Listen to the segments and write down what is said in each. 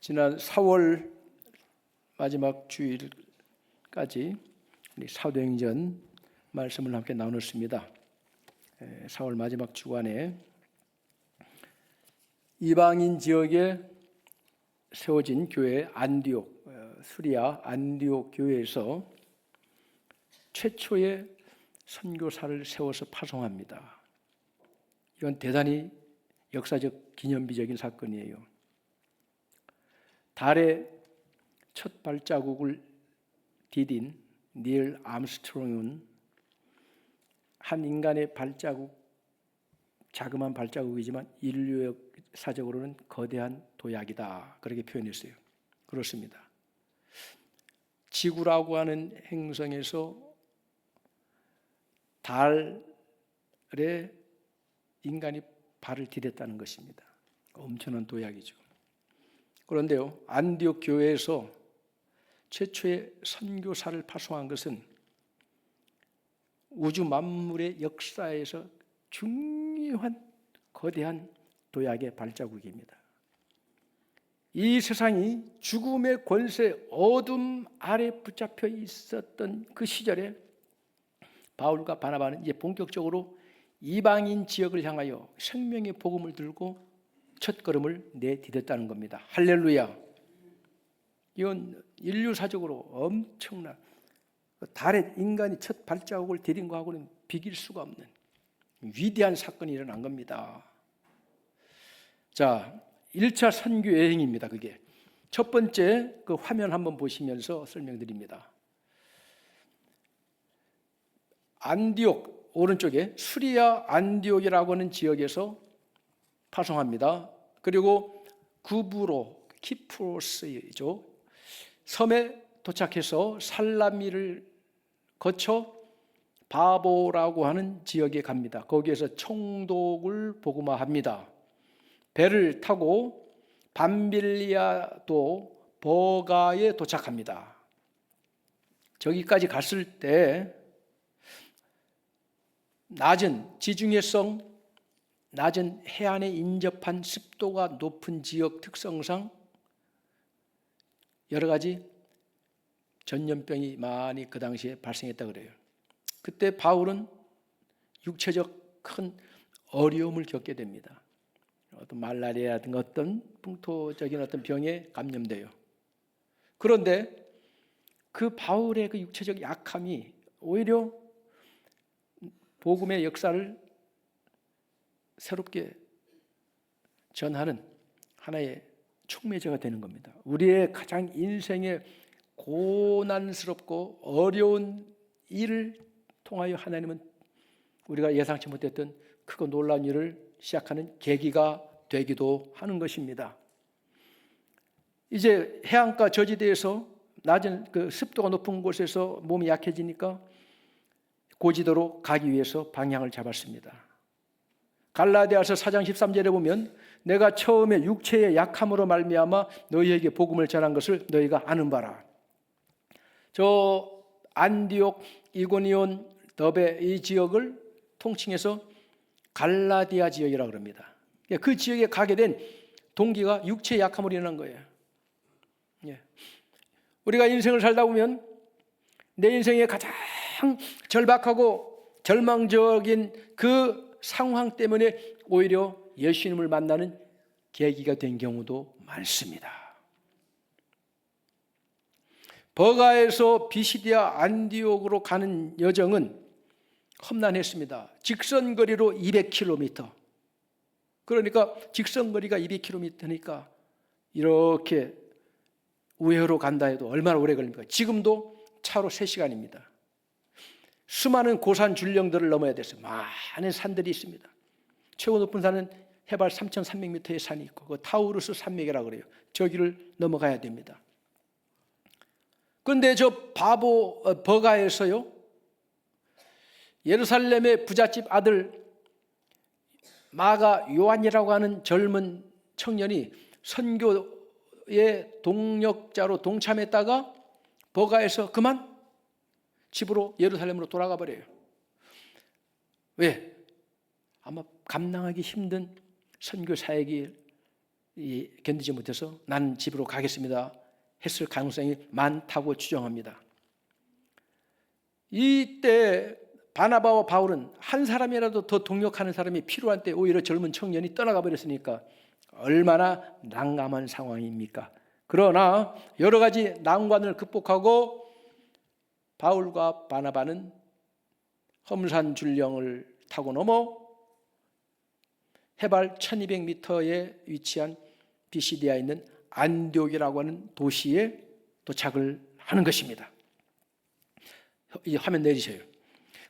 지난 4월 마지막 주일까지 우리 사도행전 말씀을 함께 나눴습니다. 4월 마지막 주간에 이방인 지역에 세워진 교회 안디옥, 수리아 안디옥 교회에서 최초의 선교사를 세워서 파송합니다. 이건 대단히 역사적 기념비적인 사건이에요. 달에 첫 발자국을 디딘 닐 암스트롱은 한 인간의 발자국, 자그마한 발자국이지만 인류의 사적으로는 거대한 도약이다, 그렇게 표현했어요. 그렇습니다. 지구라고 하는 행성에서 달에 인간이 발을 디뎠다는 것입니다. 엄청난 도약이죠. 그런데요, 안디옥 교회에서 최초의 선교사를 파송한 것은 우주 만물의 역사에서 중요한 거대한 도약의 발자국입니다. 이 세상이 죽음의 권세, 어둠 아래 붙잡혀 있었던 그 시절에 바울과 바나바는 이제 본격적으로 이방인 지역을 향하여 생명의 복음을 들고 첫걸음을 내디뎠다는 겁니다. 할렐루야. 이건 인류사적으로 엄청난, 달에 인간이 첫 발자국을 디딘 거하고는 비길 수가 없는 위대한 사건이 일어난 겁니다. 자, 1차 선교 여행입니다. 그게 첫 번째 그 화면 한번 보시면서 설명드립니다. 안디옥 오른쪽에 수리아 안디옥이라고 하는 지역에서 파송합니다. 그리고 구브로 키프로스이죠. 섬에 도착해서 살라미를 거쳐 바보라고 하는 지역에 갑니다. 거기에서 총독을 복음화합니다. 배를 타고 밤빌리아도 버가에 도착합니다. 저기까지 갔을 때 낮은 지중해성, 낮은 해안에 인접한 습도가 높은 지역 특성상 여러 가지 전염병이 많이 그 당시에 발생했다고 그래요. 그때 바울은 육체적 큰 어려움을 겪게 됩니다. 어떤 말라리아라든가 어떤 풍토적인 어떤 병에 감염돼요. 그런데 그 바울의 그 육체적 약함이 오히려 복음의 역사를 새롭게 전하는 하나의 촉매제가 되는 겁니다. 우리의 가장 인생의 고난스럽고 어려운 일을 통하여 하나님은 우리가 예상치 못했던 크고 놀라운 일을 시작하는 계기가 되기도 하는 것입니다. 이제 해안가 저지대에서 낮은 그 습도가 높은 곳에서 몸이 약해지니까 고지도로 가기 위해서 방향을 잡았습니다. 갈라디아서 4장 13절에 보면 내가 처음에 육체의 약함으로 말미암아 너희에게 복음을 전한 것을 너희가 아는 바라. 저 안디옥, 이고니온, 더베 이 지역을 통칭해서 갈라디아 지역이라고 합니다. 그 지역에 가게 된 동기가 육체의 약함으로 일어난 거예요. 우리가 인생을 살다 보면 내 인생의 가장 절박하고 절망적인 그 상황 때문에 오히려 예수님을 만나는 계기가 된 경우도 많습니다. 버가에서 비시디아 안디옥으로 가는 여정은 험난했습니다. 직선거리로 200km. 그러니까 직선거리가 200km니까 이렇게 우회로 간다 해도 얼마나 오래 걸립니까? 지금도 차로 3시간입니다. 수많은 고산 줄령들을 넘어야 돼서 많은 산들이 있습니다. 최고 높은 산은 해발 3,300m의 산이 있고 그 타우루스 산맥이라고 그래요. 저기를 넘어가야 됩니다. 그런데 저 버가에서요, 예루살렘의 부잣집 아들 마가 요한이라고 하는 젊은 청년이 선교의 동력자로 동참했다가 버가에서 그만 집으로 예루살렘으로 돌아가 버려요. 왜? 아마 감당하기 힘든 선교 사역이 견디지 못해서 나는 집으로 가겠습니다 했을 가능성이 많다고 추정합니다. 이때 바나바와 바울은 한 사람이라도 더 동력하는 사람이 필요한 때 오히려 젊은 청년이 떠나가 버렸으니까 얼마나 난감한 상황입니까? 그러나 여러 가지 난관을 극복하고 바울과 바나바는 험산 줄령을 타고 넘어 해발 1200m에 위치한 비시디아에 있는 안디옥이라고 하는 도시에 도착을 하는 것입니다. 이 화면 내리세요.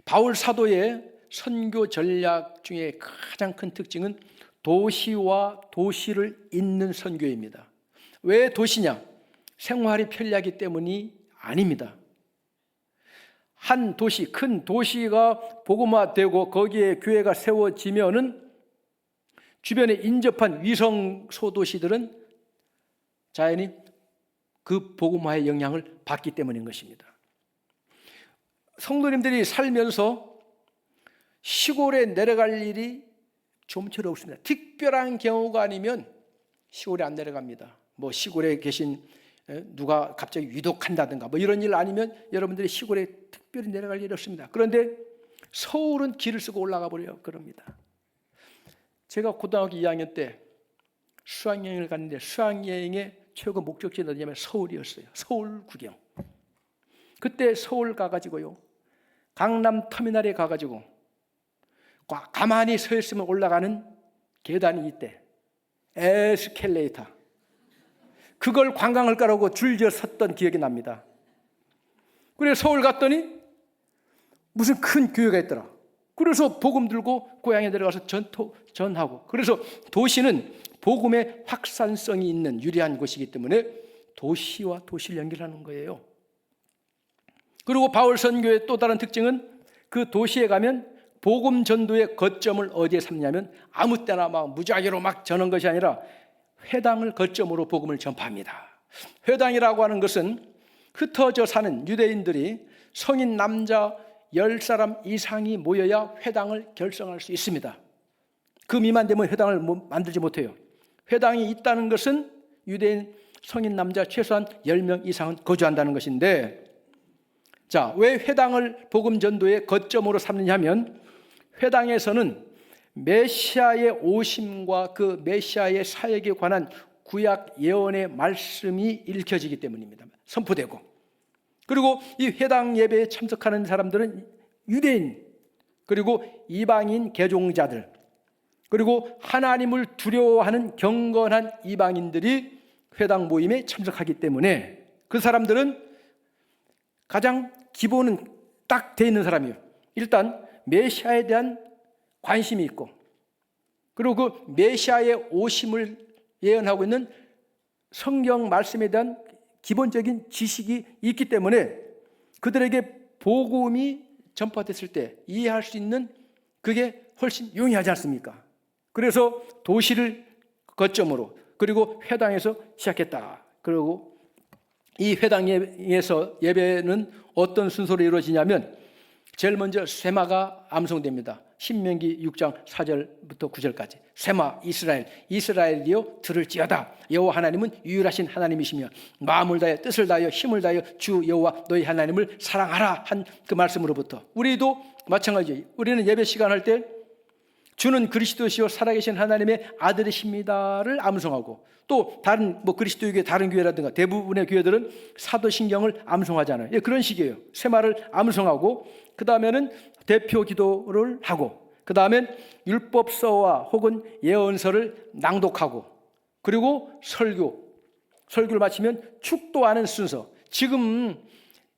바울 사도의 선교 전략 중에 가장 큰 특징은 도시와 도시를 잇는 선교입니다. 왜 도시냐? 생활이 편리하기 때문이 아닙니다. 한 도시, 큰 도시가 복음화되고 거기에 교회가 세워지면은 주변에 인접한 위성 소도시들은 자연히 그 복음화의 영향을 받기 때문인 것입니다. 성도님들이 살면서 시골에 내려갈 일이 좀처럼 없습니다. 특별한 경우가 아니면 시골에 안 내려갑니다. 뭐 시골에 계신 누가 갑자기 위독한다든가 뭐 이런 일 아니면 여러분들이 시골에 특별히 내려갈 일이 없습니다. 그런데 서울은 길을 쓰고 올라가 버려요. 그럽니다. 제가 고등학교 2학년 때 수학여행을 갔는데 수학여행의 최고 목적지는 어디냐면 서울이었어요. 서울 구경. 그때 서울 가가지고요, 강남 터미널에 가가지고 가만히 서 있으면 올라가는 계단이 있대. 에스컬레이터. 그걸 관광을 가라고 줄지어 섰던 기억이 납니다. 그래서 서울 갔더니 무슨 큰 교회가 있더라. 그래서 복음 들고 고향에 내려가서 전하고. 그래서 도시는 복음의 확산성이 있는 유리한 곳이기 때문에 도시와 도시를 연결하는 거예요. 그리고 바울 선교의 또 다른 특징은 그 도시에 가면 복음 전도의 거점을 어디에 삼냐면 아무 때나 막 무작위로 막 전한 것이 아니라 회당을 거점으로 복음을 전파합니다. 회당이라고 하는 것은 흩어져 사는 유대인들이 성인 남자 10사람 이상이 모여야 회당을 결성할 수 있습니다. 그 미만 되면 회당을 만들지 못해요. 회당이 있다는 것은 유대인 성인 남자 최소한 10명 이상은 거주한다는 것인데, 자, 왜 회당을 복음 전도의 거점으로 삼느냐 하면 회당에서는 메시아의 오심과 그 메시아의 사역에 관한 구약 예언의 말씀이 읽혀지기 때문입니다. 선포되고, 그리고 이 회당 예배에 참석하는 사람들은 유대인, 그리고 이방인 개종자들, 그리고 하나님을 두려워하는 경건한 이방인들이 회당 모임에 참석하기 때문에 그 사람들은 가장 기본은 딱 돼 있는 사람이에요. 일단 메시아에 대한 관심이 있고, 그리고 그 메시아의 오심을 예언하고 있는 성경 말씀에 대한 기본적인 지식이 있기 때문에 그들에게 복음이 전파됐을 때 이해할 수 있는 그게 훨씬 용이하지 않습니까? 그래서 도시를 거점으로, 그리고 회당에서 시작했다. 그리고 이 회당에서 예배는 어떤 순서로 이루어지냐면 제일 먼저 쇠마가 암송됩니다. 신명기 6장 4절부터 9절까지. 쇠마, 이스라엘이여 들을지어다. 여호와 하나님은 유일하신 하나님이시며 마음을 다하여 뜻을 다하여 힘을 다하여 주 여호와 너희 하나님을 사랑하라 한 그 말씀으로부터 우리도 마찬가지예요. 우리는 예배 시간 할 때 주는 그리스도시요 살아계신 하나님의 아들이십니다를 암송하고, 또 다른 그리스도교회 다른 교회라든가 대부분의 교회들은 사도신경을 암송하잖아요. 예, 그런 식이에요. 쇠마를 암송하고 그 다음에는 대표 기도를 하고, 그 다음엔 율법서와 혹은 예언서를 낭독하고, 그리고 설교를 마치면 축도하는 순서. 지금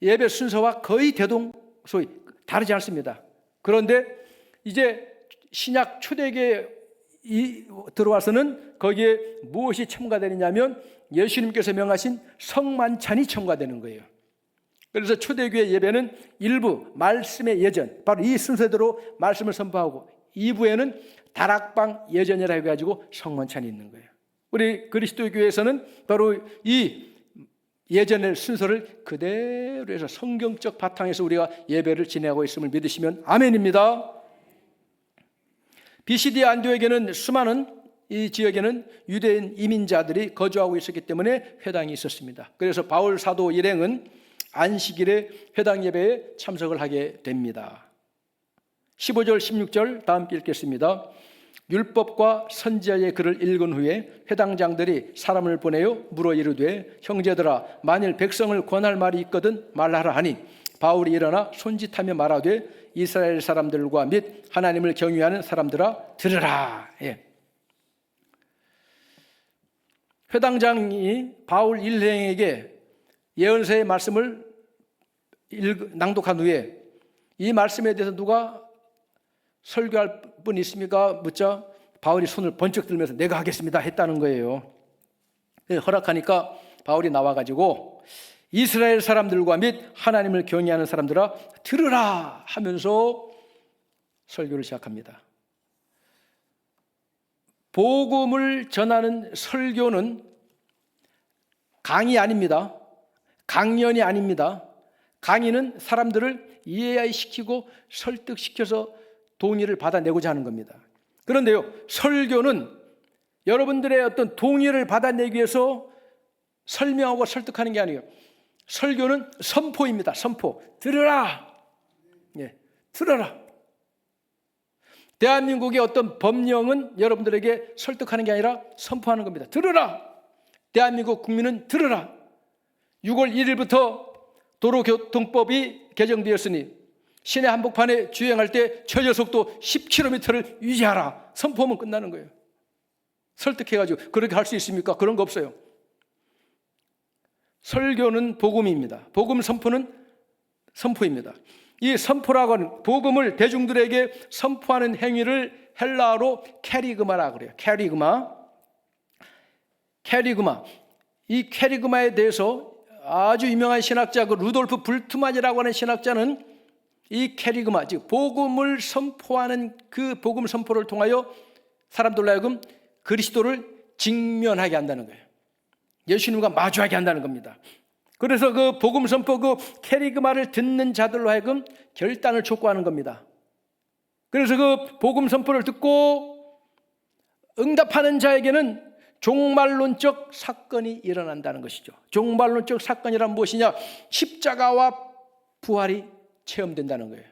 예배 순서와 거의 대동소이 다르지 않습니다. 그런데 이제 신약 초대교회에 들어와서는 거기에 무엇이 첨가되느냐면 예수님께서 명하신 성만찬이 첨가되는 거예요. 그래서 초대교회 예배는 1부 말씀의 예전, 바로 이 순서대로 말씀을 선포하고 2부에는 다락방 예전이라 해가지고 성만찬이 있는 거예요. 우리 그리스도교회에서는 바로 이 예전의 순서를 그대로 해서 성경적 바탕에서 우리가 예배를 지내고 있음을 믿으시면 아멘입니다. 비시디아 안디옥에는 수많은 이 지역에는 유대인 이민자들이 거주하고 있었기 때문에 회당이 있었습니다. 그래서 바울 사도 일행은 안식일에 회당 예배에 참석을 하게 됩니다. 15절 16절 다 함께 읽겠습니다. 율법과 선지자의 글을 읽은 후에 회당장들이 사람을 보내어 물어 이르되 형제들아 만일 백성을 권할 말이 있거든 말하라 하니 바울이 일어나 손짓하며 말하되 이스라엘 사람들과 및 하나님을 경외하는 사람들아 들으라. 예. 회당장이 바울 일행에게 예언서의 말씀을 낭독한 후에 이 말씀에 대해서 누가 설교할 분 있습니까? 묻자 바울이 손을 번쩍 들면서 내가 하겠습니다 했다는 거예요. 허락하니까 바울이 나와가지고 이스라엘 사람들과 및 하나님을 경외하는 사람들아 들으라 하면서 설교를 시작합니다. 복음을 전하는 설교는 강의 아닙니다. 강연이 아닙니다. 강의는 사람들을 이해시키고 설득시켜서 동의를 받아내고자 하는 겁니다. 그런데요, 설교는 여러분들의 어떤 동의를 받아내기 위해서 설명하고 설득하는 게 아니에요. 설교는 선포입니다. 선포. 들으라. 예, 들어라. 대한민국의 어떤 법령은 여러분들에게 설득하는 게 아니라 선포하는 겁니다. 들으라. 대한민국 국민은 들으라. 6월 1일부터 도로교통법이 개정되었으니 시내 한복판에 주행할 때 최저속도 10km를 유지하라. 선포하면 끝나는 거예요. 설득해가지고 그렇게 할 수 있습니까? 그런 거 없어요. 설교는 복음입니다. 복음 선포는 선포입니다. 이 선포라고 하는 복음을 대중들에게 선포하는 행위를 헬라어로 캐리그마라고 그래요. 캐리그마. 이 캐리그마에 대해서 아주 유명한 신학자 그 루돌프 불트만이라고 하는 신학자는 이 캐리그마, 즉 복음을 선포하는 그 복음 선포를 통하여 사람들로 하여금 그리스도를 직면하게 한다는 거예요. 예수님과 마주하게 한다는 겁니다. 그래서 그 복음 선포 그 캐리그마를 듣는 자들로 하여금 결단을 촉구하는 겁니다. 그래서 그 복음 선포를 듣고 응답하는 자에게는 종말론적 사건이 일어난다는 것이죠. 종말론적 사건이란 무엇이냐? 십자가와 부활이 체험된다는 거예요.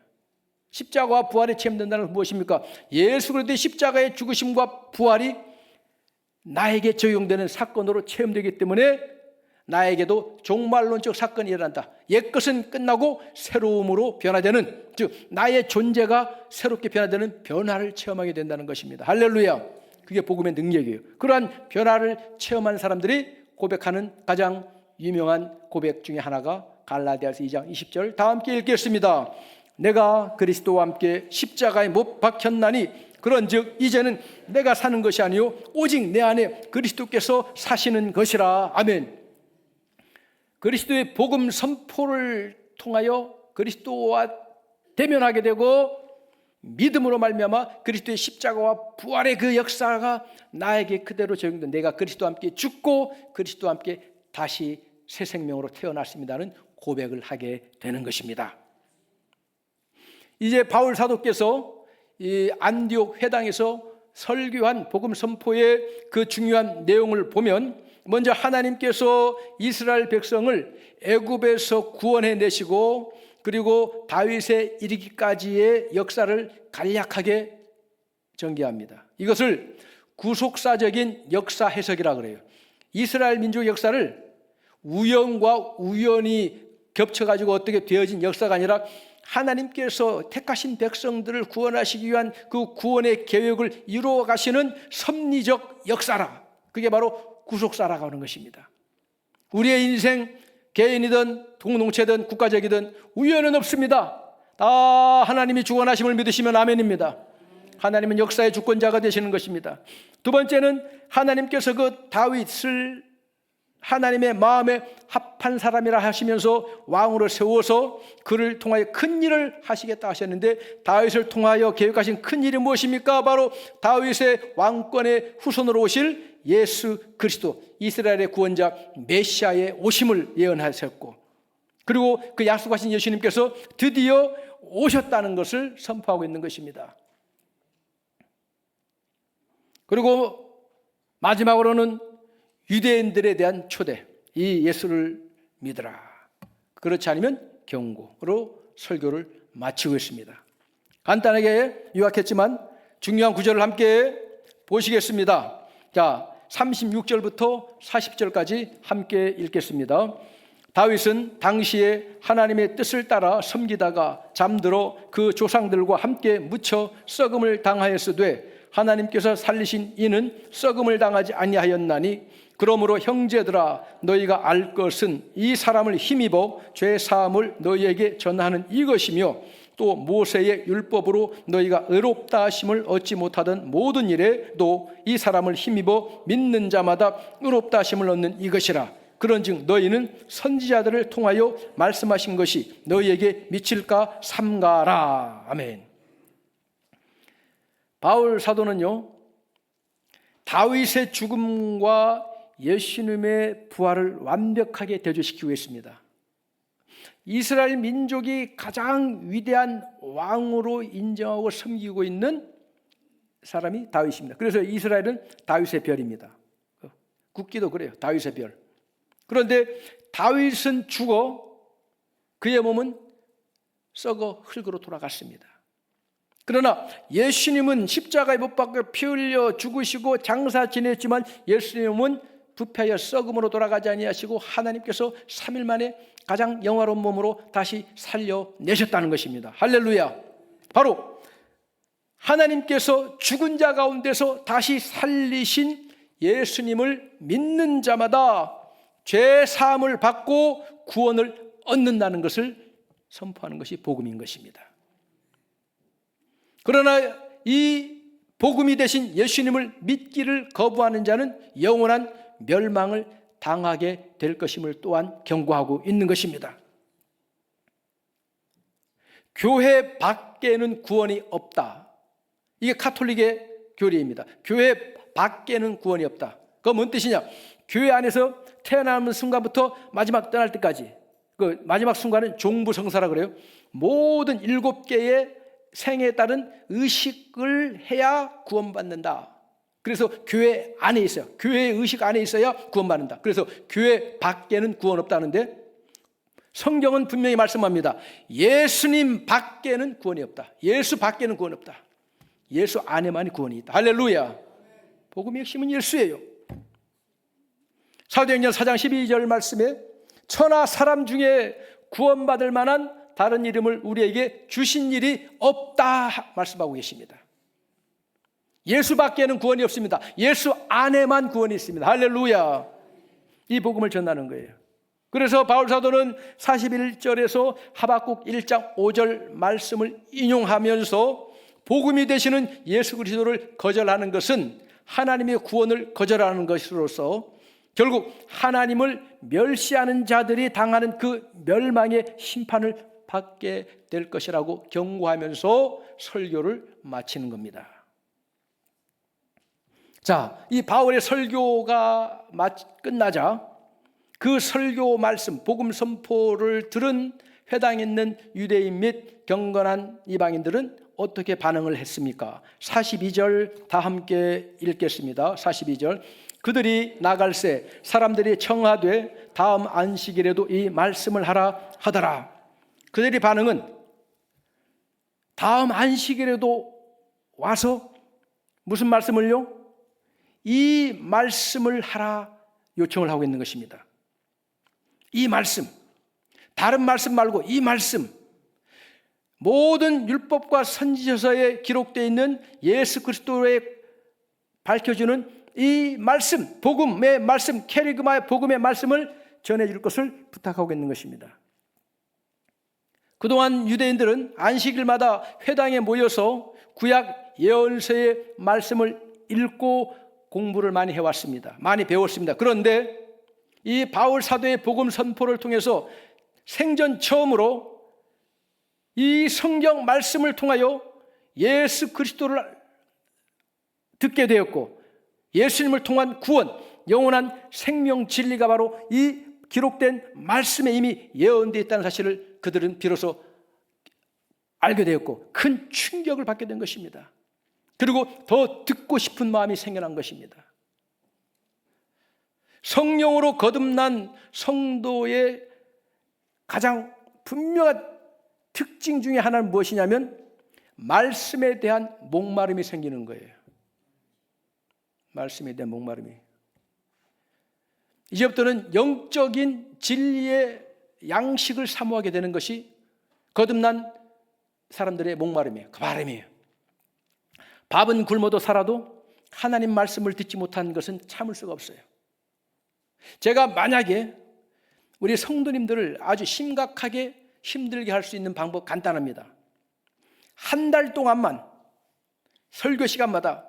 십자가와 부활이 체험된다는 것은 무엇입니까? 예수 그리스도의 십자가의 죽으심과 부활이 나에게 적용되는 사건으로 체험되기 때문에 나에게도 종말론적 사건이 일어난다. 옛것은 끝나고 새로움으로 변화되는, 즉 나의 존재가 새롭게 변화되는 변화를 체험하게 된다는 것입니다. 할렐루야. 그게 복음의 능력이에요. 그러한 변화를 체험한 사람들이 고백하는 가장 유명한 고백 중에 하나가 갈라디아서 2장 20절 다 함께 읽겠습니다. 내가 그리스도와 함께 십자가에 못 박혔나니 그런즉 이제는 내가 사는 것이 아니요 오직 내 안에 그리스도께서 사시는 것이라. 아멘. 그리스도의 복음 선포를 통하여 그리스도와 대면하게 되고 믿음으로 말미암아 그리스도의 십자가와 부활의 그 역사가 나에게 그대로 적용된, 내가 그리스도와 함께 죽고 그리스도와 함께 다시 새 생명으로 태어났습니다는 고백을 하게 되는 것입니다. 이제 바울 사도께서 이 안디옥 회당에서 설교한 복음 선포의 그 중요한 내용을 보면 먼저 하나님께서 이스라엘 백성을 애굽에서 구원해 내시고 그리고 다윗에 이르기까지의 역사를 간략하게 전개합니다. 이것을 구속사적인 역사 해석이라고 그래요. 이스라엘 민족 역사를 우연과 우연이 겹쳐가지고 어떻게 되어진 역사가 아니라 하나님께서 택하신 백성들을 구원하시기 위한 그 구원의 계획을 이루어 가시는 섭리적 역사라. 그게 바로 구속사라고 하는 것입니다. 우리의 인생, 개인이든 공동체든 국가적이든 우연은 없습니다. 다 하나님이 주관하심을 믿으시면 아멘입니다. 하나님은 역사의 주권자가 되시는 것입니다. 두 번째는 하나님께서 그 다윗을 하나님의 마음에 합한 사람이라 하시면서 왕으로 세워서 그를 통하여 큰 일을 하시겠다 하셨는데 다윗을 통하여 계획하신 큰 일이 무엇입니까? 바로 다윗의 왕권의 후손으로 오실 예수 그리스도, 이스라엘의 구원자 메시아의 오심을 예언하셨고, 그리고 그 약속하신 예수님께서 드디어 오셨다는 것을 선포하고 있는 것입니다. 그리고 마지막으로는 유대인들에 대한 초대, 이 예수를 믿으라. 그렇지 않으면 경고로 설교를 마치고 있습니다. 간단하게 요약했지만 중요한 구절을 함께 보시겠습니다. 자, 36절부터 40절까지 함께 읽겠습니다. 다윗은 당시에 하나님의 뜻을 따라 섬기다가 잠들어 그 조상들과 함께 묻혀 썩음을 당하였으되 하나님께서 살리신 이는 썩음을 당하지 아니하였나니 그러므로 형제들아 너희가 알 것은 이 사람을 힘입어 죄 사함을 너희에게 전하는 이것이며 또 모세의 율법으로 너희가 의롭다 하심을 얻지 못하던 모든 일에도 이 사람을 힘입어 믿는 자마다 의롭다 하심을 얻는 이것이라. 그런즉 너희는 선지자들을 통하여 말씀하신 것이 너희에게 미칠까 삼가라. 아멘. 바울 사도는요, 다윗의 죽음과 예수님의 부활을 완벽하게 대조시키고 있습니다. 이스라엘 민족이 가장 위대한 왕으로 인정하고 섬기고 있는 사람이 다윗입니다. 그래서 이스라엘은 다윗의 별입니다. 국기도 그래요. 다윗의 별. 그런데 다윗은 죽어 그의 몸은 썩어 흙으로 돌아갔습니다. 그러나 예수님은 십자가에 못 박혀 피 흘려 죽으시고 장사 지냈지만 예수님은 부패하여 썩음으로 돌아가지 아니하시고 하나님께서 3일 만에 가장 영화로운 몸으로 다시 살려내셨다는 것입니다. 할렐루야. 바로 하나님께서 죽은 자 가운데서 다시 살리신 예수님을 믿는 자마다 죄 사함을 받고 구원을 얻는다는 것을 선포하는 것이 복음인 것입니다. 그러나 이 복음이 되신 예수님을 믿기를 거부하는 자는 영원한 멸망을 당하게 될 것임을 또한 경고하고 있는 것입니다. 교회 밖에는 구원이 없다. 이게 가톨릭의 교리입니다. 교회 밖에는 구원이 없다. 그건 뭔 뜻이냐? 교회 안에서 태어나는 순간부터 마지막 떠날 때까지, 그 마지막 순간은 종부성사라 그래요. 모든 7개의 생에 따른 의식을 해야 구원받는다. 그래서 교회 안에 있어요. 교회의 의식 안에 있어야 구원받는다. 그래서 교회 밖에는 구원 없다는데 성경은 분명히 말씀합니다. 예수님 밖에는 구원이 없다. 예수 밖에는 구원 없다. 예수 안에만이 구원이 있다. 할렐루야. 복음의 핵심은 예수예요. 사도행전 4장 12절 말씀에 천하 사람 중에 구원받을 만한 다른 이름을 우리에게 주신 일이 없다 말씀하고 계십니다. 예수 밖에는 구원이 없습니다. 예수 안에만 구원이 있습니다. 할렐루야. 이 복음을 전하는 거예요. 그래서 바울 사도는 41절에서 하박국 1장 5절 말씀을 인용하면서 복음이 되시는 예수 그리스도를 거절하는 것은 하나님의 구원을 거절하는 것으로서 결국 하나님을 멸시하는 자들이 당하는 그 멸망의 심판을 받게 될 것이라고 경고하면서 설교를 마치는 겁니다. 자, 이 바울의 설교가 끝나자 그 설교 말씀, 복음 선포를 들은 회당에 있는 유대인 및 경건한 이방인들은 어떻게 반응을 했습니까? 42절 다 함께 읽겠습니다. 42절. 그들이 나갈새 사람들이 청하되 다음 안식일에도 이 말씀을 하라 하더라. 그들의 반응은 다음 안식일에도 와서 무슨 말씀을요? 이 말씀을 하라 요청을 하고 있는 것입니다. 이 말씀, 다른 말씀 말고 이 말씀, 모든 율법과 선지서에 기록되어 있는 예수 그리스도의 밝혀주는 이 말씀, 복음의 말씀, 캐리그마의 복음의 말씀을 전해줄 것을 부탁하고 있는 것입니다. 그동안 유대인들은 안식일마다 회당에 모여서 구약 예언서의 말씀을 읽고 공부를 많이 해왔습니다. 많이 배웠습니다. 그런데 이 바울 사도의 복음 선포를 통해서 생전 처음으로 이 성경 말씀을 통하여 예수 그리스도를 듣게 되었고 예수님을 통한 구원, 영원한 생명 진리가 바로 이 기록된 말씀에 이미 예언되어 있다는 사실을 그들은 비로소 알게 되었고 큰 충격을 받게 된 것입니다. 그리고 더 듣고 싶은 마음이 생겨난 것입니다. 성령으로 거듭난 성도의 가장 분명한 특징 중에 하나는 무엇이냐면 말씀에 대한 목마름이 생기는 거예요. 말씀에 대한 목마름이. 이제부터는 영적인 진리의 양식을 사모하게 되는 것이 거듭난 사람들의 목마름이에요. 그 바람이에요. 밥은 굶어도 살아도 하나님 말씀을 듣지 못하는 것은 참을 수가 없어요. 제가 만약에 우리 성도님들을 아주 심각하게 힘들게 할 수 있는 방법 간단합니다. 한 달 동안만 설교 시간마다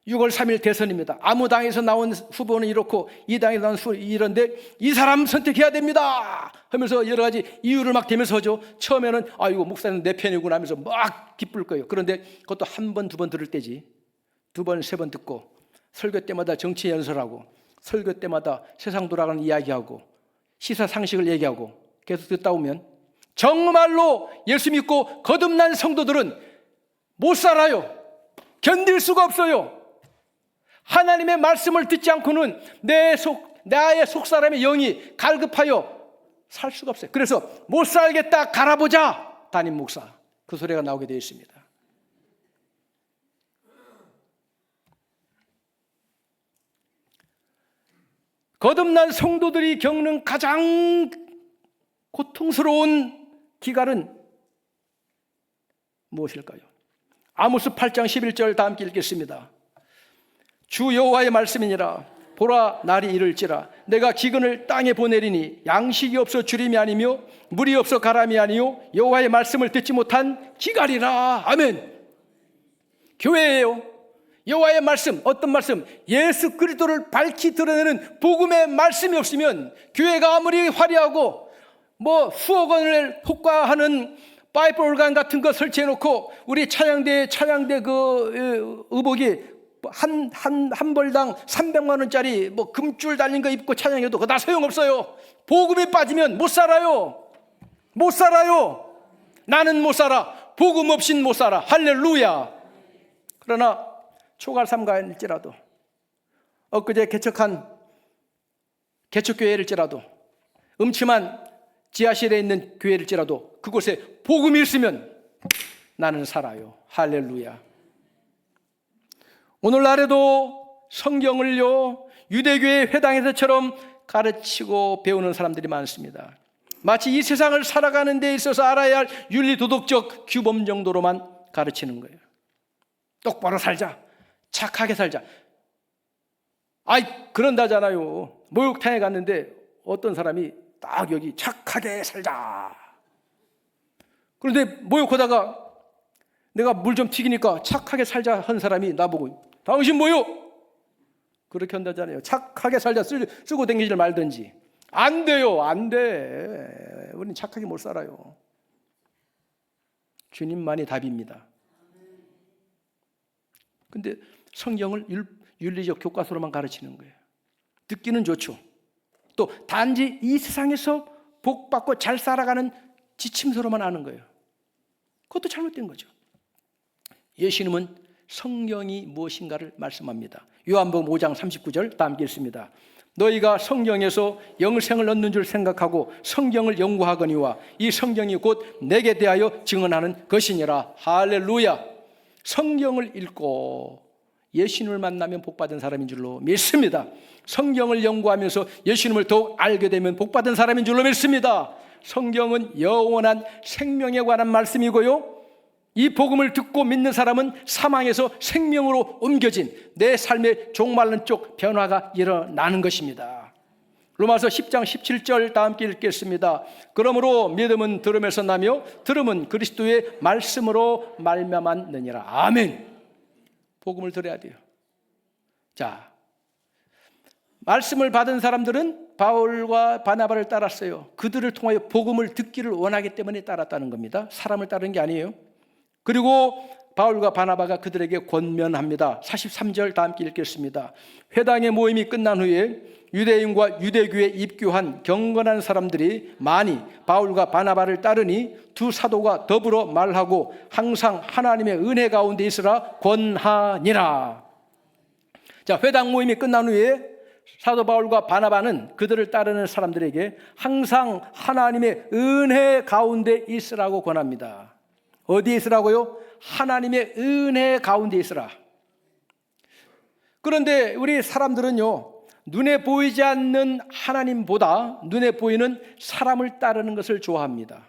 6월 3일 대선입니다. 아무 당에서 나온 후보는 이렇고 이 당에서 나온 후보는 이런데 이 사람 선택해야 됩니다 하면서 여러 가지 이유를 막 대면서 하죠. 처음에는 아이고 목사님 내 편이구나 하면서 막 기쁠 거예요. 그런데 그것도 한 번, 두 번 들을 때지. 두 번, 세 번 듣고 설교 때마다 정치 연설하고 설교 때마다 세상 돌아가는 이야기하고 시사 상식을 얘기하고 계속 듣다 보면 정말로 예수 믿고 거듭난 성도들은 못 살아요. 견딜 수가 없어요. 하나님의 말씀을 듣지 않고는 나의 속사람의 영이 갈급하여 살 수가 없어요. 그래서 못 살겠다 갈아보자 담임 목사 그 소리가 나오게 되어 있습니다. 거듭난 성도들이 겪는 가장 고통스러운 기갈은 무엇일까요? 아모스 8장 11절 다 함께 읽겠습니다. 주 여호와의 말씀이니라. 보라 날이 이를지라. 내가 기근을 땅에 보내리니 양식이 없어 주림이 아니며 물이 없어 가람이 아니요 여호와의 말씀을 듣지 못한 기갈이라. 아멘. 교회예요. 여호와의 말씀, 어떤 말씀? 예수 그리스도를 밝히 드러내는 복음의 말씀이 없으면 교회가 아무리 화려하고 수억 원을 호가하는 파이프 오르간 같은 거 설치해놓고 우리 찬양대 그 의복이 한 벌당 300만 원짜리 금줄 달린 거 입고 찬양해도 그거 다 소용없어요. 복음에 빠지면 못 살아요. 못 살아요. 나는 못 살아. 복음 없인 못 살아. 할렐루야. 그러나 초갈삼가일지라도 엊그제 개척한 개척교회일지라도 음침한 지하실에 있는 교회일지라도 그곳에 복음이 있으면 나는 살아요. 할렐루야. 오늘날에도 성경을요 유대교회 회당에서처럼 가르치고 배우는 사람들이 많습니다. 마치 이 세상을 살아가는 데 있어서 알아야 할 윤리 도덕적 규범 정도로만 가르치는 거예요. 똑바로 살자, 착하게 살자. 그런다잖아요. 목욕탕에 갔는데 어떤 사람이 딱 여기 착하게 살자. 그런데 목욕하다가 내가 물 좀 튀기니까 착하게 살자 한 사람이 나보고 당신 뭐요? 그렇게 한다잖아요. 착하게 살자 쓰고 댕기질 말든지. 안 돼요. 안 돼. 우리는 착하게 못 살아요. 주님만이 답입니다. 근데 성경을 윤리적 교과서로만 가르치는 거예요. 듣기는 좋죠. 또 단지 이 세상에서 복받고 잘 살아가는 지침서로만 아는 거예요. 그것도 잘못된 거죠. 예수님은 성경이 무엇인가를 말씀합니다. 요한복음 5장 39절 다 함께 읽습니다. 너희가 성경에서 영생을 얻는 줄 생각하고 성경을 연구하거니와 이 성경이 곧 내게 대하여 증언하는 것이니라. 할렐루야. 성경을 읽고 예수님을 만나면 복받은 사람인 줄로 믿습니다. 성경을 연구하면서 예수님을 더욱 알게 되면 복받은 사람인 줄로 믿습니다. 성경은 영원한 생명에 관한 말씀이고요, 이 복음을 듣고 믿는 사람은 사망에서 생명으로 옮겨진 내 삶의 종말론 쪽 변화가 일어나는 것입니다. 로마서 10장 17절 다 함께 읽겠습니다. 그러므로 믿음은 들음에서 나며 들음은 그리스도의 말씀으로 말미암았느니라. 아멘. 복음을 들어야 돼요. 자, 말씀을 받은 사람들은 바울과 바나바를 따랐어요. 그들을 통하여 복음을 듣기를 원하기 때문에 따랐다는 겁니다. 사람을 따르는 게 아니에요. 그리고 바울과 바나바가 그들에게 권면합니다. 43절 다 함께 읽겠습니다. 회당의 모임이 끝난 후에 유대인과 유대교에 입교한 경건한 사람들이 많이 바울과 바나바를 따르니 두 사도가 더불어 말하고 항상 하나님의 은혜 가운데 있으라 권하니라. 자, 회당 모임이 끝난 후에 사도 바울과 바나바는 그들을 따르는 사람들에게 항상 하나님의 은혜 가운데 있으라고 권합니다. 어디에 있으라고요? 하나님의 은혜 가운데 있으라. 그런데 우리 사람들은요, 눈에 보이지 않는 하나님보다 눈에 보이는 사람을 따르는 것을 좋아합니다.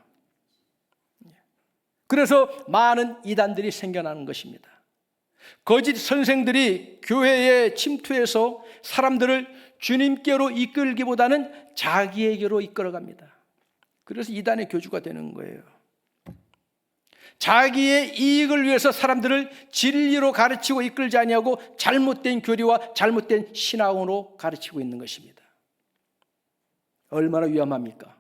그래서 많은 이단들이 생겨나는 것입니다. 거짓 선생들이 교회에 침투해서 사람들을 주님께로 이끌기보다는 자기에게로 이끌어갑니다. 그래서 이단의 교주가 되는 거예요. 자기의 이익을 위해서 사람들을 진리로 가르치고 이끌지 아니하고 잘못된 교리와 잘못된 신앙으로 가르치고 있는 것입니다. 얼마나 위험합니까?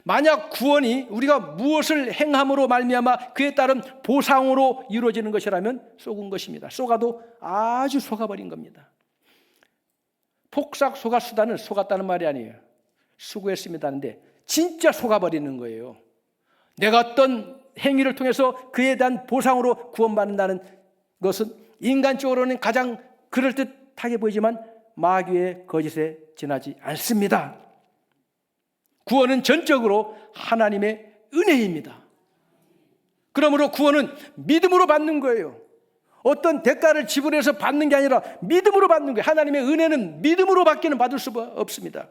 만약 구원이 우리가 무엇을 행함으로 말미암아 그에 따른 보상으로 이루어지는 것이라면 속은 것입니다. 속아도 아주 속아버린 겁니다. 폭삭 속았수다는 속았다는 말이 아니에요. 수고했습니다 하는데 진짜 속아버리는 거예요. 내가 어떤 행위를 통해서 그에 대한 보상으로 구원받는다는 것은 인간적으로는 가장 그럴듯하게 보이지만 마귀의 거짓에 지나지 않습니다. 구원은 전적으로 하나님의 은혜입니다. 그러므로 구원은 믿음으로 받는 거예요. 어떤 대가를 지불해서 받는 게 아니라 믿음으로 받는 거예요. 하나님의 은혜는 믿음으로 받기는 받을 수가 없습니다.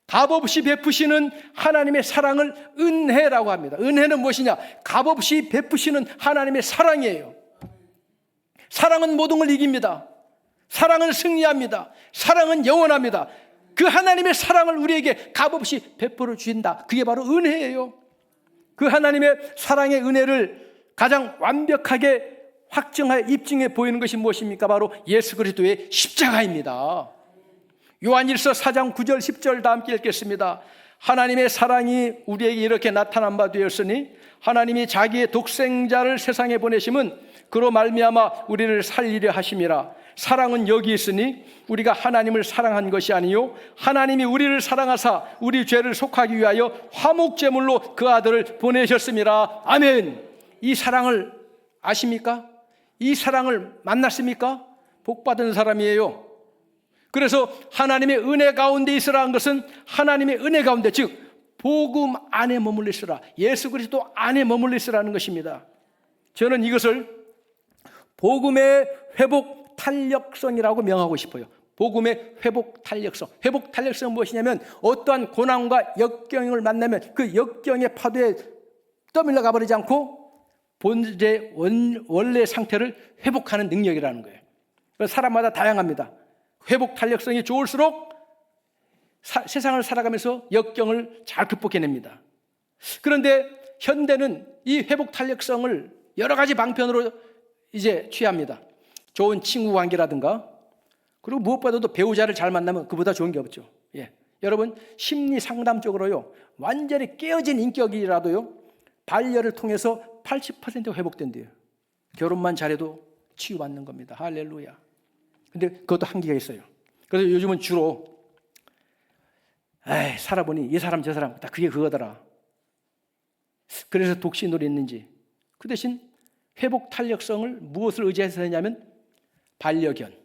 값없이 베푸시는 하나님의 사랑을 은혜라고 합니다. 은혜는 무엇이냐? 값없이 베푸시는 하나님의 사랑이에요. 사랑은 모든 걸 이깁니다. 사랑은 승리합니다. 사랑은 영원합니다. 그 하나님의 사랑을 우리에게 값없이 베풀어 주신다. 그게 바로 은혜예요. 그 하나님의 사랑의 은혜를 가장 완벽하게 확증하여 입증해 보이는 것이 무엇입니까? 바로 예수 그리스도의 십자가입니다. 요한일서 4장 9절 10절 다 함께 읽겠습니다. 하나님의 사랑이 우리에게 이렇게 나타난 바 되었으니 하나님이 자기의 독생자를 세상에 보내심은 그로 말미암아 우리를 살리려 하심이라. 사랑은 여기 있으니 우리가 하나님을 사랑한 것이 아니요 하나님이 우리를 사랑하사 우리 죄를 속하기 위하여 화목제물로 그 아들을 보내셨음이라. 아멘. 이 사랑을 아십니까? 이 사랑을 만났습니까? 복받은 사람이에요. 그래서 하나님의 은혜 가운데 있으라는 것은 하나님의 은혜 가운데, 즉 복음 안에 머물러 있으라, 예수 그리스도 안에 머물러 있으라는 것입니다. 저는 이것을 복음의 회복 탄력성이라고 명하고 싶어요. 복음의 회복 탄력성. 회복 탄력성은 무엇이냐면 어떠한 고난과 역경을 만나면 그 역경의 파도에 떠밀려 가버리지 않고 본질의 원래 상태를 회복하는 능력이라는 거예요. 사람마다 다양합니다. 회복 탄력성이 좋을수록 세상을 살아가면서 역경을 잘 극복해냅니다. 그런데 현대는 이 회복 탄력성을 여러 가지 방편으로 이제 취합니다. 좋은 친구 관계라든가, 그리고 무엇보다도 배우자를 잘 만나면 그보다 좋은 게 없죠. 예. 여러분, 심리 상담 쪽으로요, 완전히 깨어진 인격이라도요, 반려를 통해서 80% 회복된대요. 결혼만 잘해도 치유받는 겁니다. 할렐루야. 근데 그것도 한계가 있어요. 그래서 요즘은 주로 살아보니 이 사람 저 사람 다 그게 그거더라. 그래서 독신으로 있는지. 그 대신 회복 탄력성을 무엇을 의지해서 하냐면 반려견.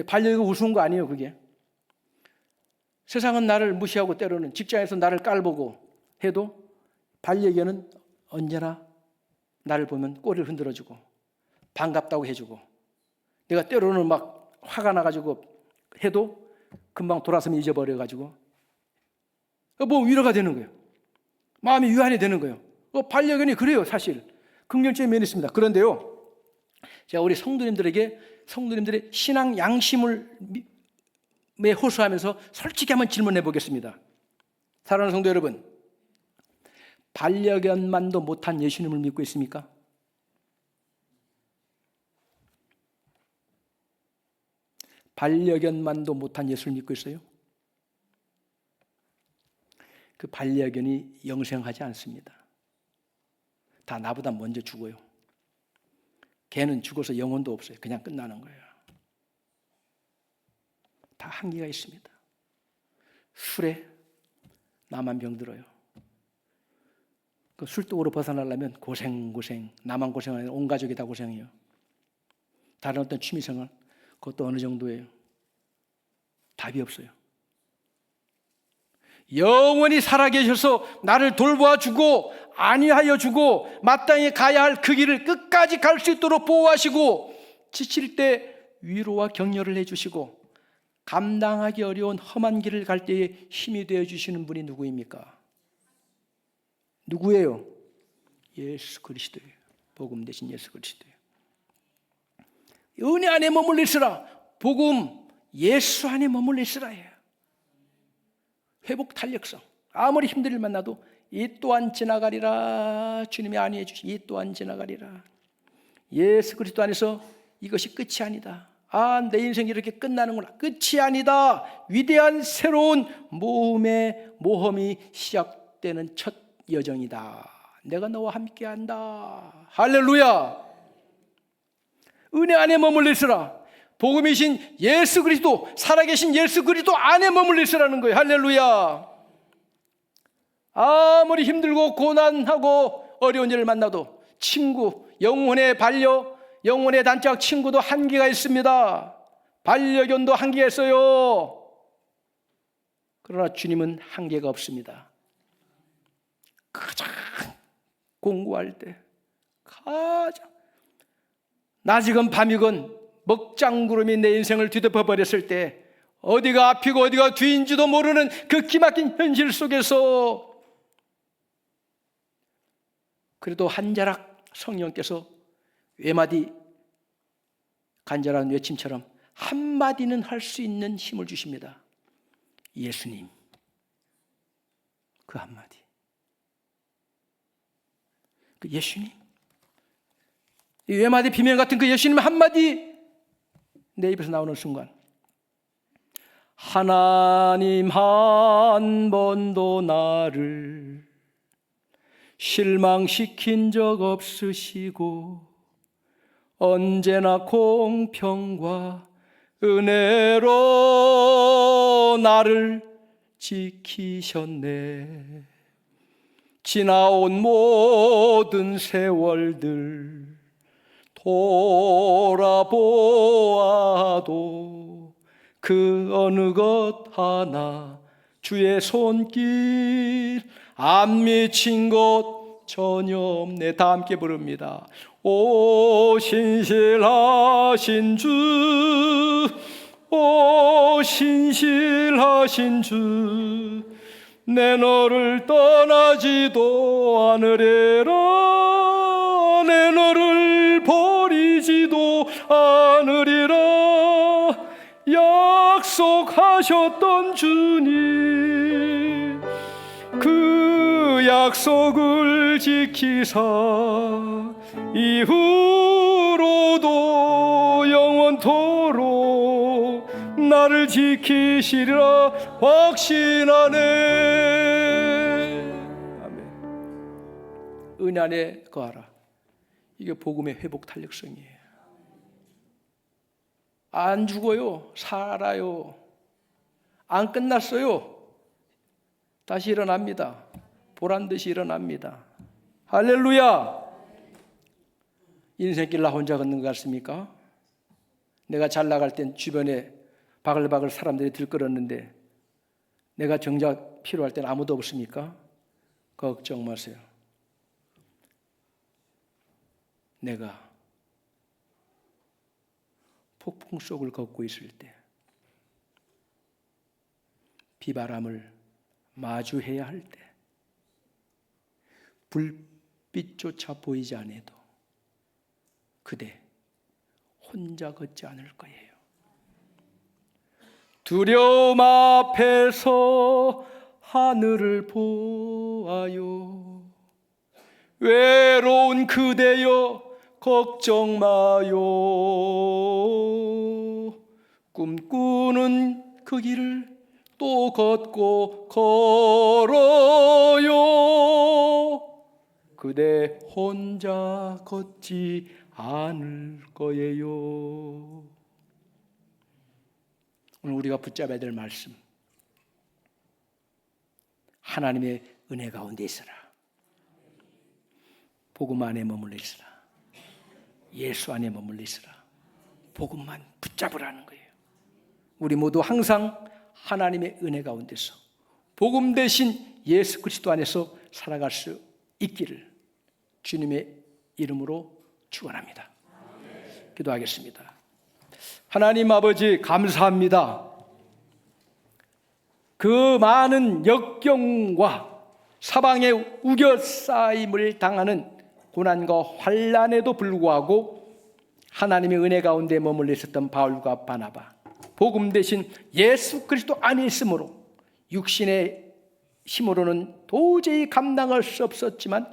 반려견 우스운 거 아니에요, 그게. 세상은 나를 무시하고 때로는 직장에서 나를 깔보고 해도 반려견은 언제나 나를 보면 꼬리를 흔들어주고 반갑다고 해주고, 내가 때로는 막 화가 나가지고 해도 금방 돌아서면 잊어버려가지고 뭐 위로가 되는 거예요. 마음이 위안이 되는 거예요. 반려견이 그래요, 사실. 긍정적인 면이 있습니다. 그런데요, 제가 우리 성도님들의 신앙 양심을 호소하면서 솔직히 한번 질문해 보겠습니다. 사랑하는 성도 여러분, 반려견만도 못한 예수님을 믿고 있습니까? 반려견만도 못한 예수를 믿고 있어요? 그 반려견이 영생하지 않습니다. 다 나보다 먼저 죽어요. 개는 죽어서 영혼도 없어요. 그냥 끝나는 거예요. 다 한계가 있습니다. 술에 나만 병들어요. 그 술독으로 벗어나려면 고생, 나만 고생하는 온 가족이 다 고생해요. 다른 어떤 취미생활, 그것도 어느 정도예요? 답이 없어요. 영원히 살아계셔서 나를 돌보아주고 안위하여 주고 마땅히 가야 할 그 길을 끝까지 갈 수 있도록 보호하시고 지칠 때 위로와 격려를 해주시고 감당하기 어려운 험한 길을 갈 때에 힘이 되어주시는 분이 누구입니까? 누구예요? 예수 그리스도예요. 복음 대신 예수 그리스도예요. 은혜 안에 머물러 있으라. 복음 예수 안에 머물러 있으라예요. 회복 탄력성. 아무리 힘든 일 만나도 이 또한 지나가리라. 주님이 안위해 주시. 이 또한 지나가리라. 예수 그리스도 안에서 이것이 끝이 아니다. 내 인생이 이렇게 끝나는구나. 끝이 아니다. 위대한 새로운 모험이 시작되는 첫 여정이다. 내가 너와 함께한다. 할렐루야. 은혜 안에 머물러 있으라. 복음이신 예수 그리스도, 살아계신 예수 그리스도 안에 머물러 있으라는 거예요. 할렐루야. 아무리 힘들고 고난하고 어려운 일을 만나도 친구, 영혼의 반려, 영혼의 단짝 친구도 한계가 있습니다. 반려견도 한계가 있어요. 그러나 주님은 한계가 없습니다. 가장 공부할 때, 가장 낮이건 밤이건 먹장구름이 내 인생을 뒤덮어 버렸을 때, 어디가 앞이고 어디가 뒤인지도 모르는 그 기막힌 현실 속에서 그래도 한 자락 성령께서 외마디 간절한 외침처럼 한마디는 할 수 있는 힘을 주십니다. 예수님, 그 한마디. 그 예수님, 이 외마디 비명 같은 그 예수님 한마디 내 입에서 나오는 순간, 하나님 한 번도 나를 실망시킨 적 없으시고 언제나 공평과 은혜로 나를 지키셨네. 지나온 모든 세월들 돌아보아도 그 어느 것 하나 주의 손길 안 미친 것 전혀 없네. 다 함께 부릅니다. 오 신실하신 주, 오 신실하신 주, 내 너를 떠나지도 않으리라. 내 너를 버리지도 않으리라. 약속하셨던 주님, 그 약속을 지키사 이후로도 영원토록 나를 지키시리라 확신하네. 아멘. 은혜 안에 거하라. 이게 복음의 회복 탄력성이에요. 안 죽어요. 살아요. 안 끝났어요. 다시 일어납니다. 보란듯이 일어납니다. 할렐루야. 인생길 나 혼자 걷는 것 같습니까? 내가 잘 나갈 땐 주변에 바글바글 사람들이 들끓었는데 내가 정작 필요할 땐 아무도 없습니까? 걱정 마세요. 내가 폭풍 속을 걷고 있을 때, 비바람을 마주해야 할 때, 불빛조차 보이지 않아도 그대 혼자 걷지 않을 거예요. 두려움 앞에서 하늘을 보아요. 외로운 그대여 걱정 마요. 꿈꾸는 그 길을 또 걷고 걸어요. 그대 혼자 걷지 않을 거예요. 오늘 우리가 붙잡아야 될 말씀, 하나님의 은혜 가운데 있으라. 복음 안에 머물러 있으라. 예수 안에 머물러 있으라. 복음만 붙잡으라는 거예요. 우리 모두 항상 하나님의 은혜 가운데서 복음 대신 예수 그리스도 안에서 살아갈 수 있기를 주님의 이름으로 축원합니다. 기도하겠습니다. 하나님 아버지 감사합니다. 그 많은 역경과 사방의 우겨싸임을 당하는 고난과 환난에도 불구하고 하나님의 은혜 가운데 머물러 있었던 바울과 바나바, 복음 대신 예수 그리스도 안에 있으므로 육신의 힘으로는 도저히 감당할 수 없었지만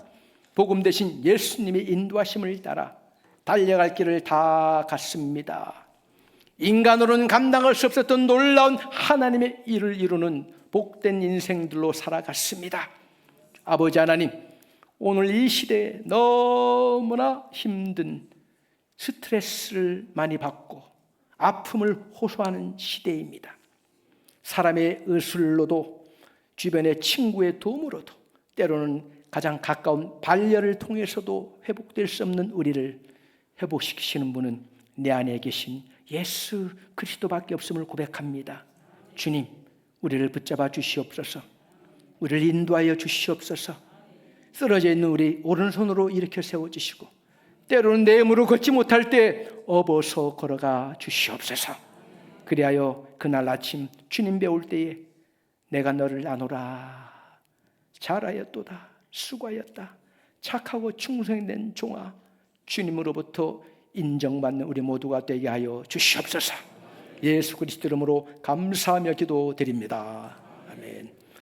복음 대신 예수님의 인도하심을 따라 달려갈 길을 다 갔습니다. 인간으로는 감당할 수 없었던 놀라운 하나님의 일을 이루는 복된 인생들로 살아갔습니다. 아버지 하나님, 오늘 이 시대에 너무나 힘든 스트레스를 많이 받고 아픔을 호소하는 시대입니다. 사람의 의술로도 주변의 친구의 도움으로도 때로는 가장 가까운 반려를 통해서도 회복될 수 없는 우리를 회복시키시는 분은 내 안에 계신 예수 그리스도밖에 없음을 고백합니다. 주님, 우리를 붙잡아 주시옵소서. 우리를 인도하여 주시옵소서. 쓰러져 있는 우리 오른손으로 일으켜 세워주시고 때로는 내 힘으로 걷지 못할 때 업어서 걸어가 주시옵소서. 그리하여 그날 아침 주님 배울 때에 내가 너를 아노라, 잘하였도다, 수고하였다, 착하고 충성된 종아, 주님으로부터 인정받는 우리 모두가 되게 하여 주시옵소서. 예수 그리스도 이름으로 감사하며 기도드립니다. 아멘.